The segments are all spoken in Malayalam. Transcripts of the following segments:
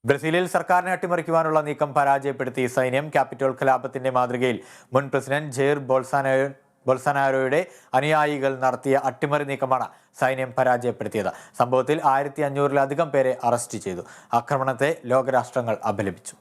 ബ്രസീലിൽ സർക്കാരിനെ അട്ടിമറിക്കുവാനുള്ള നീക്കം പരാജയപ്പെടുത്തി സൈന്യം. ക്യാപിറ്റോൾ കലാപത്തിന്റെ മാതൃകയിൽ മുൻ പ്രസിഡന്റ് ജെയർ ബോൾസനാരോയുടെ അനുയായികൾ നടത്തിയ അട്ടിമറി നീക്കമാണ് സൈന്യം പരാജയപ്പെടുത്തിയത്. സംഭവത്തിൽ 1500-ലധികം പേരെ അറസ്റ്റ് ചെയ്തു. ആക്രമണത്തെ ലോകരാഷ്ട്രങ്ങൾ അപലപിച്ചു.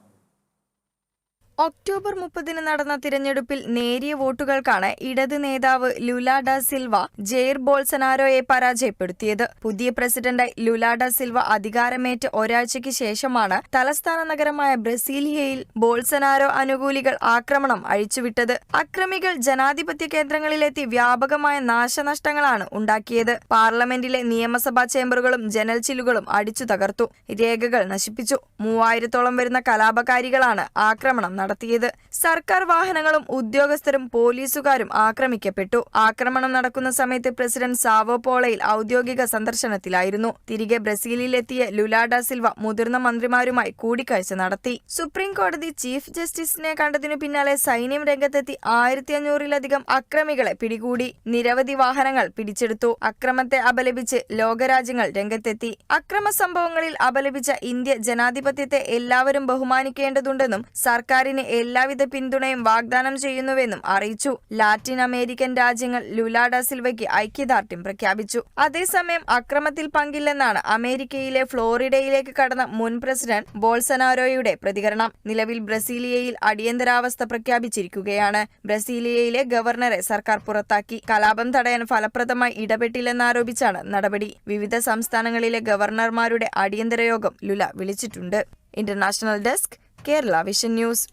ഒക്ടോബർ 30 നടന്ന തിരഞ്ഞെടുപ്പിൽ നേരിയ വോട്ടുകൾക്കാണ് ഇടത് നേതാവ് ലുല ഡ സിൽവ ജെയർ ബോൾസനാരോയെ പരാജയപ്പെടുത്തിയത്. പുതിയ പ്രസിഡന്റായി ലുല ഡ സിൽവ അധികാരമേറ്റ് ഒരാഴ്ചയ്ക്ക് ശേഷമാണ് തലസ്ഥാന നഗരമായ ബ്രസീലിയയിൽ ബോൾസനാരോ അനുകൂലികൾ ആക്രമണം അഴിച്ചുവിട്ടത്. അക്രമികൾ ജനാധിപത്യ കേന്ദ്രങ്ങളിലെത്തി വ്യാപകമായ നാശനഷ്ടങ്ങളാണ് ഉണ്ടാക്കിയത്. പാർലമെന്റിലെ നിയമസഭാ ചേംബറുകളും ജനൽ ചില്ലുകളും അടിച്ചു തകർത്തു. രേഖകൾ നശിപ്പിച്ചു. 3000-ഓളം വരുന്ന കലാപകാരികളാണ് ആക്രമണം നടത്തിയത്. സർക്കാർ വാഹനങ്ങളും ഉദ്യോഗസ്ഥരും പോലീസുകാരും ആക്രമിക്കപ്പെട്ടു. ആക്രമണം നടക്കുന്ന സമയത്ത് പ്രസിഡന്റ് സാവോ പോളയിൽ ഔദ്യോഗിക സന്ദർശനത്തിലായിരുന്നു. തിരികെ ബ്രസീലിലെത്തിയ ലുല ഡ സിൽവ മുതിർന്ന മന്ത്രിമാരുമായി കൂടിക്കാഴ്ച നടത്തി. സുപ്രീം കോടതി ചീഫ് ജസ്റ്റിസിനെ കണ്ടതിനു പിന്നാലെ സൈന്യം രംഗത്തെത്തി 1500-ലധികം അക്രമികളെ പിടികൂടി. നിരവധി വാഹനങ്ങൾ പിടിച്ചെടുത്തു. അക്രമത്തെ അപലപിച്ച് ലോകരാജ്യങ്ങൾ രംഗത്തെത്തി. അക്രമ സംഭവങ്ങളിൽ അപലപിച്ച ഇന്ത്യ ജനാധിപത്യത്തെ എല്ലാവരും ബഹുമാനിക്കേണ്ടതുണ്ടെന്നും സർക്കാരിന് എല്ലാവിധ പിന്തുണയും വാഗ്ദാനം ചെയ്യുന്നുവെന്നും അറിയിച്ചു. ലാറ്റിൻ അമേരിക്കൻ രാജ്യങ്ങൾ ലുല ഡ സിൽവയ്ക്ക് ഐക്യദാർഢ്യം പ്രഖ്യാപിച്ചു. അതേസമയം അക്രമത്തിൽ പങ്കില്ലെന്നാണ് അമേരിക്കയിലെ ഫ്ലോറിഡയിലേക്ക് കടന്ന മുൻ പ്രസിഡന്റ് ബോൾസനാരോയുടെ പ്രതികരണം. നിലവിൽ ബ്രസീലിയയിൽ അടിയന്തരാവസ്ഥ പ്രഖ്യാപിച്ചിരിക്കുകയാണ്. ബ്രസീലിയയിലെ ഗവർണറെ സർക്കാർ പുറത്താക്കി. കലാപം തടയാൻ ഫലപ്രദമായി ഇടപെട്ടില്ലെന്നാരോപിച്ചാണ് നടപടി. വിവിധ സംസ്ഥാനങ്ങളിലെ ഗവർണർമാരുടെ അടിയന്തര യോഗം ലുല വിളിച്ചിട്ടുണ്ട്. International desk, Kerala vision news.